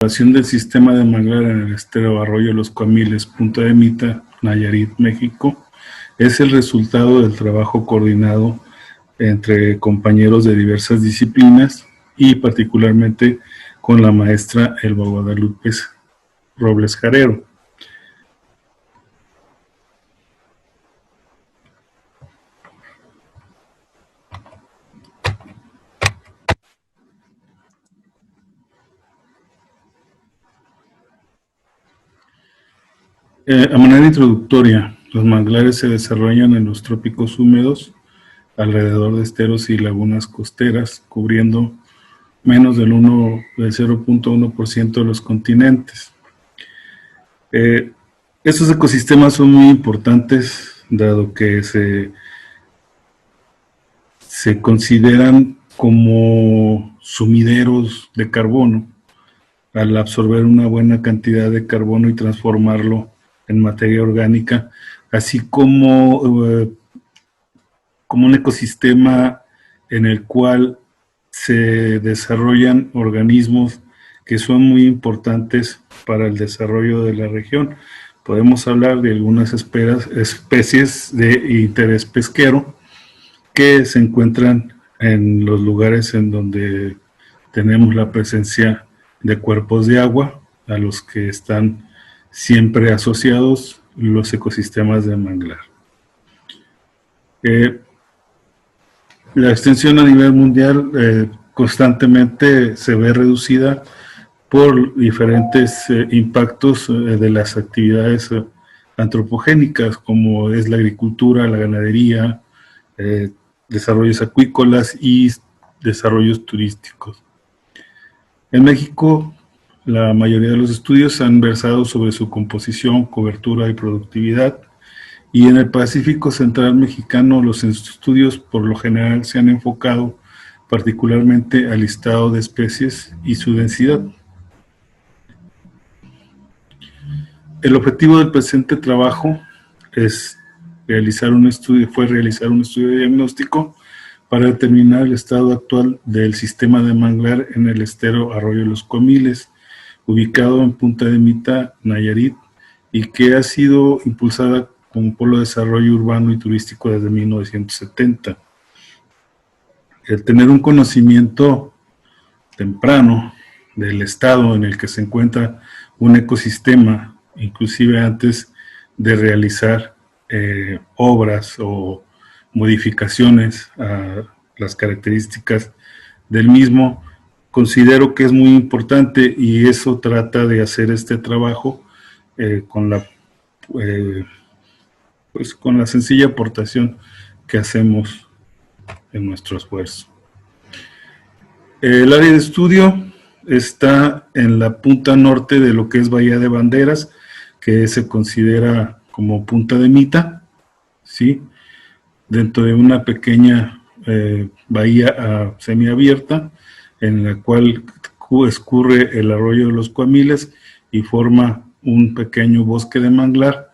Del sistema de manglar en el estero Arroyo Los Cuamiles, Punta de Mita, Nayarit, México, es el resultado del trabajo coordinado entre compañeros de diversas disciplinas y particularmente con la maestra Elba Guadalupe Robles Jarero. A manera introductoria, los manglares se desarrollan en los trópicos húmedos alrededor de esteros y lagunas costeras, cubriendo menos del 0.1% de los continentes. Estos ecosistemas son muy importantes, dado que se consideran como sumideros de carbono, al absorber una buena cantidad de carbono y transformarlo en materia orgánica, así como un ecosistema en el cual se desarrollan organismos que son muy importantes para el desarrollo de la región. Podemos hablar de algunas especies de interés pesquero que se encuentran en los lugares en donde tenemos la presencia de cuerpos de agua, a los que están siempre asociados los ecosistemas de manglar. La extensión a nivel mundial constantemente se ve reducida por diferentes impactos de las actividades antropogénicas, como es la agricultura, la ganadería, desarrollos acuícolas y desarrollos turísticos. En México, la mayoría de los estudios han versado sobre su composición, cobertura y productividad, y en el Pacífico Central mexicano los estudios por lo general se han enfocado particularmente al listado de especies y su densidad. El objetivo del presente trabajo es realizar un estudio diagnóstico para determinar el estado actual del sistema de manglar en el estero Arroyo Los Cuamiles, ubicado en Punta de Mita, Nayarit, y que ha sido impulsada como polo de desarrollo urbano y turístico desde 1970. El tener un conocimiento temprano del estado en el que se encuentra un ecosistema, inclusive antes de realizar obras o modificaciones a las características del mismo, considero que es muy importante, y eso trata de hacer este trabajo con la sencilla aportación que hacemos en nuestro esfuerzo. El área de estudio está en la punta norte de lo que es Bahía de Banderas, que se considera como Punta de Mita, ¿sí?, dentro de una pequeña bahía semiabierta, en la cual escurre el Arroyo de los Cuamiles y forma un pequeño bosque de manglar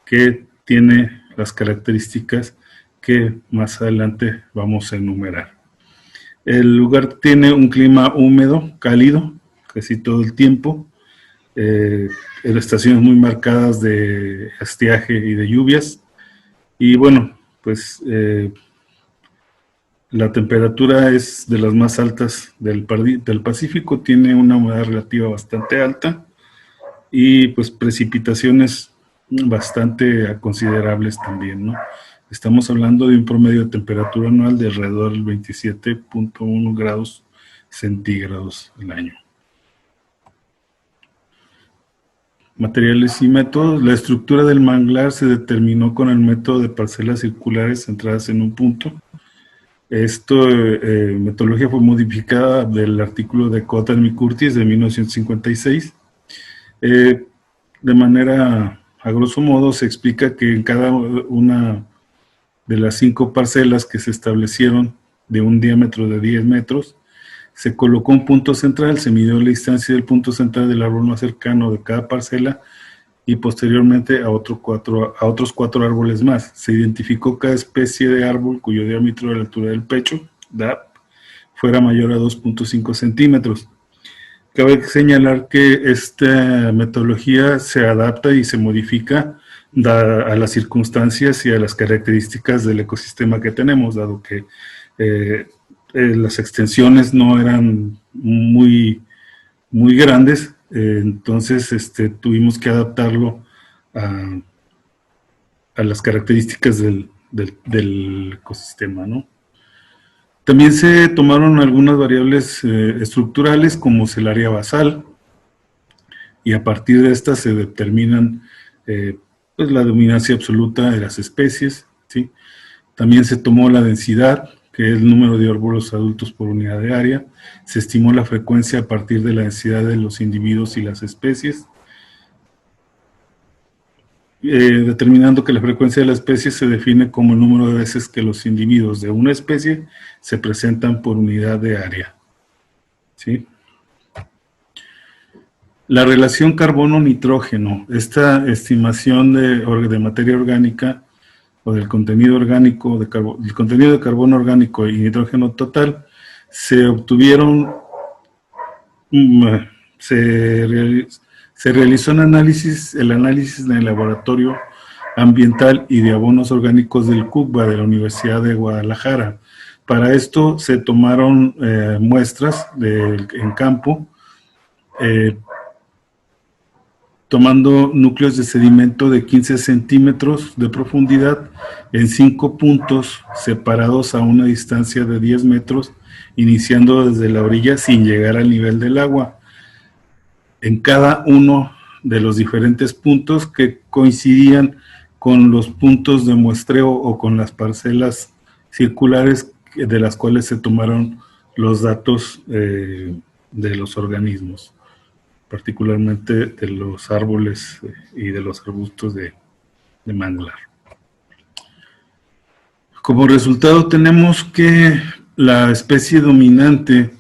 que tiene las características que más adelante vamos a enumerar. El lugar tiene un clima húmedo, cálido, casi todo el tiempo, estaciones muy marcadas de estiaje y de lluvias, y bueno, pues la temperatura es de las más altas del Pacífico, tiene una humedad relativa bastante alta y pues precipitaciones bastante considerables también, ¿no? Estamos hablando de un promedio de temperatura anual de alrededor del 27.1 grados centígrados al año. Materiales y métodos. La estructura del manglar se determinó con el método de parcelas circulares centradas en un punto. Esta metodología fue modificada del artículo de Cotton y Curtis de 1956. De manera, a grosso modo, se explica que en cada una de las 5 parcelas que se establecieron de un diámetro de 10 metros, se colocó un punto central, se midió la distancia del punto central del árbol más cercano de cada parcela y posteriormente a otros 4 árboles más. Se identificó cada especie de árbol cuyo diámetro de la altura del pecho, DAP, fuera mayor a 2.5 centímetros. Cabe señalar que esta metodología se adapta y se modifica a las circunstancias y a las características del ecosistema que tenemos, dado que las extensiones no eran muy grandes, entonces tuvimos que adaptarlo a, a las características del ecosistema, ¿no? También se tomaron algunas variables estructurales, como es el área basal, y a partir de estas se determinan pues la dominancia absoluta de las especies, ¿sí? También se tomó la densidad, que es el número de árboles adultos por unidad de área. Se estimó la frecuencia a partir de la densidad de los individuos y las especies, determinando que la frecuencia de la especie se define como el número de veces que los individuos de una especie se presentan por unidad de área, ¿sí? La relación carbono-nitrógeno, esta estimación de materia orgánica o del contenido orgánico, el contenido de carbono orgánico y nitrógeno total, se obtuvieron, se realizó el análisis en el laboratorio ambiental y de abonos orgánicos del CUCBA de la Universidad de Guadalajara. Para esto se tomaron muestras en campo, tomando núcleos de sedimento de 15 centímetros de profundidad en 5 puntos separados a una distancia de 10 metros, iniciando desde la orilla sin llegar al nivel del agua. En cada uno de los diferentes puntos que coincidían con los puntos de muestreo o con las parcelas circulares de las cuales se tomaron los datos de los organismos, particularmente de los árboles y de los arbustos de manglar. Como resultado tenemos que la especie dominante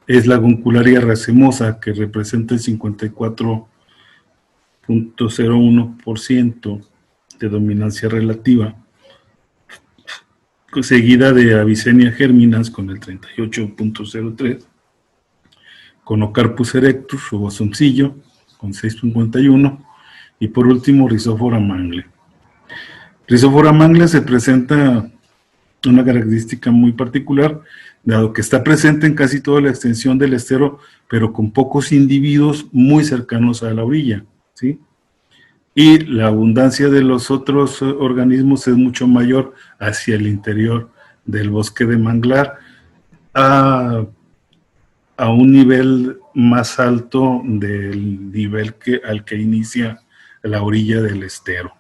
es la Goncularia racemosa, que representa el 54.01% de dominancia relativa, seguida de Avicennia germinans con el 38.03%, Conocarpus erectus o bosoncillo con 6.51%, y por último Rhizophora mangle. Rhizophora mangle se presenta una característica muy particular, dado que está presente en casi toda la extensión del estero, pero con pocos individuos muy cercanos a la orilla, ¿sí? Y la abundancia de los otros organismos es mucho mayor hacia el interior del bosque de manglar, a un nivel más alto del nivel al que inicia la orilla del estero.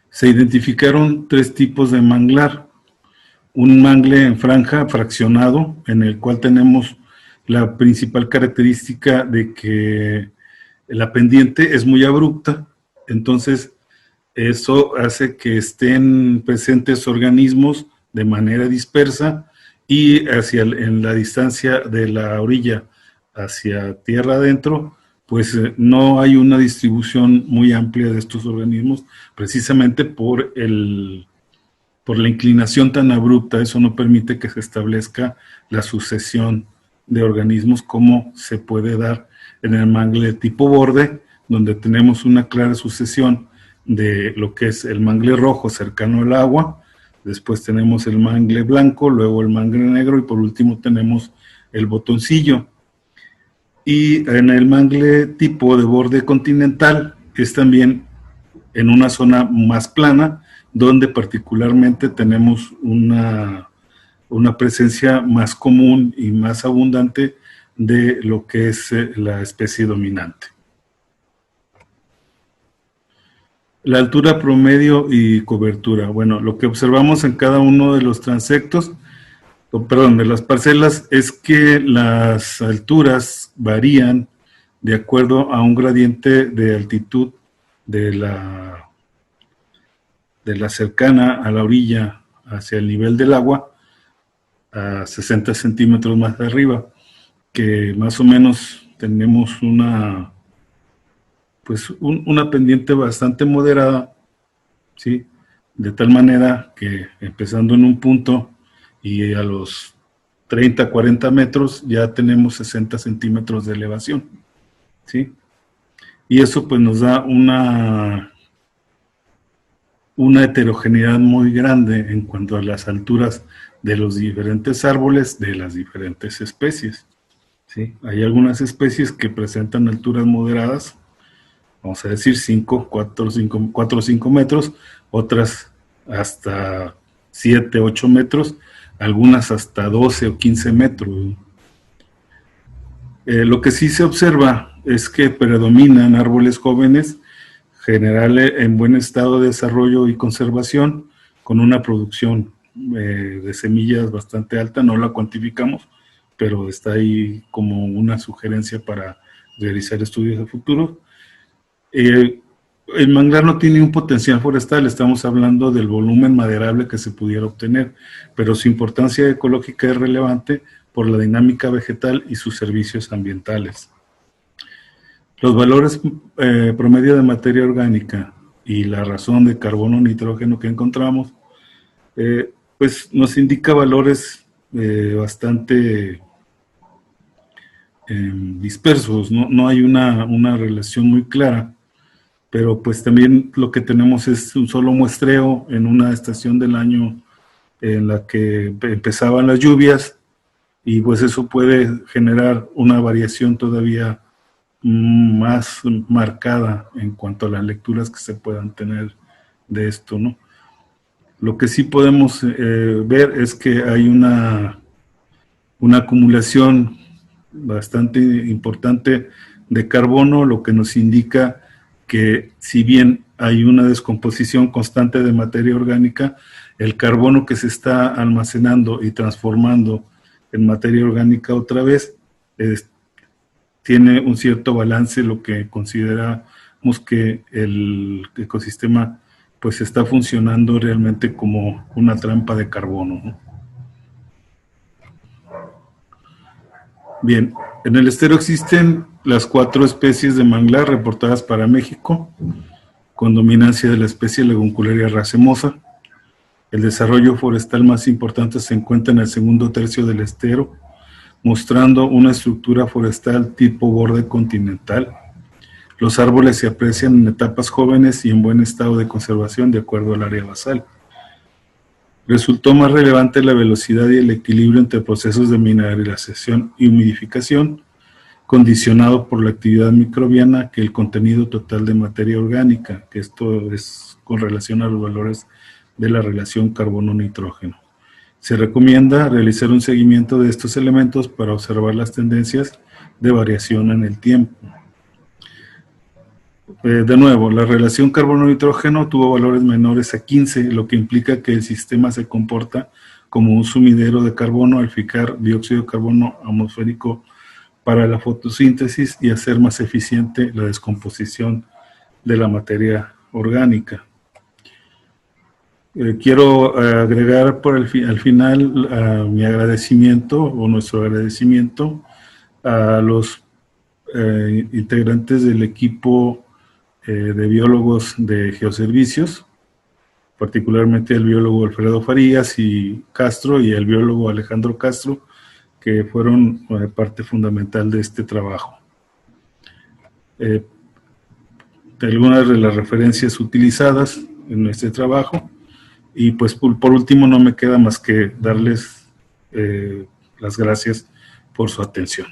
Se identificaron 3 tipos de manglar. Un mangle en franja fraccionado, en el cual tenemos la principal característica de que la pendiente es muy abrupta, entonces eso hace que estén presentes organismos de manera dispersa, y en la distancia de la orilla hacia tierra adentro, pues no hay una distribución muy amplia de estos organismos, precisamente por la inclinación tan abrupta. Eso no permite que se establezca la sucesión de organismos como se puede dar en el mangle de tipo borde, donde tenemos una clara sucesión de lo que es el mangle rojo cercano al agua, después tenemos el mangle blanco, luego el mangle negro, y por último tenemos el botoncillo. Y en el mangle tipo de borde continental es también en una zona más plana, donde particularmente tenemos una presencia más común y más abundante de lo que es la especie dominante. La altura promedio y cobertura. Bueno, lo que observamos en cada uno de los transectos, de las parcelas, es que las alturas varían de acuerdo a un gradiente de altitud de la cercana a la orilla hacia el nivel del agua, a 60 centímetros más de arriba, que más o menos tenemos una pendiente bastante moderada, ¿sí? De tal manera que empezando en un punto y a los 30, 40 metros, ya tenemos 60 centímetros de elevación, ¿sí? Y eso pues nos da una heterogeneidad muy grande en cuanto a las alturas de los diferentes árboles de las diferentes especies, ¿sí? Hay algunas especies que presentan alturas moderadas, vamos a decir 4 o 5 metros, otras hasta 7, 8 metros, algunas hasta 12 o 15 metros. Lo que sí se observa es que predominan árboles jóvenes, generales en buen estado de desarrollo y conservación, con una producción de semillas bastante alta, no la cuantificamos, pero está ahí como una sugerencia para realizar estudios a futuro. El manglar no tiene un potencial forestal, estamos hablando del volumen maderable que se pudiera obtener, pero su importancia ecológica es relevante por la dinámica vegetal y sus servicios ambientales. Los valores promedio de materia orgánica y la razón de carbono-nitrógeno que encontramos, pues nos indica valores bastante dispersos, no hay una relación muy clara, pero pues también lo que tenemos es un solo muestreo en una estación del año en la que empezaban las lluvias, y pues eso puede generar una variación todavía más marcada en cuanto a las lecturas que se puedan tener de esto, ¿no? Lo que sí podemos ver es que hay una acumulación bastante importante de carbono, lo que nos indica que si bien hay una descomposición constante de materia orgánica, el carbono que se está almacenando y transformando en materia orgánica otra vez tiene un cierto balance, lo que consideramos que el ecosistema pues está funcionando realmente como una trampa de carbono, ¿no? Bien, en el estero existen las 4 especies de manglar reportadas para México, con dominancia de la especie Leguncularia racemosa. El desarrollo forestal más importante se encuentra en el segundo tercio del estero, mostrando una estructura forestal tipo borde continental. Los árboles se aprecian en etapas jóvenes y en buen estado de conservación de acuerdo al área basal. Resultó más relevante la velocidad y el equilibrio entre procesos de mineralización y humidificación, condicionado por la actividad microbiana, que el contenido total de materia orgánica, que esto es con relación a los valores de la relación carbono-nitrógeno. Se recomienda realizar un seguimiento de estos elementos para observar las tendencias de variación en el tiempo. De nuevo, la relación carbono-nitrógeno tuvo valores menores a 15, lo que implica que el sistema se comporta como un sumidero de carbono al fijar dióxido de carbono atmosférico para la fotosíntesis y hacer más eficiente la descomposición de la materia orgánica. Quiero agregar al final mi agradecimiento o nuestro agradecimiento a los integrantes del equipo de biólogos de geoservicios, particularmente el biólogo Alfredo Farías y Castro y el biólogo Alejandro Castro, que fueron parte fundamental de este trabajo. Algunas de las referencias utilizadas en este trabajo, y pues por último no me queda más que darles las gracias por su atención.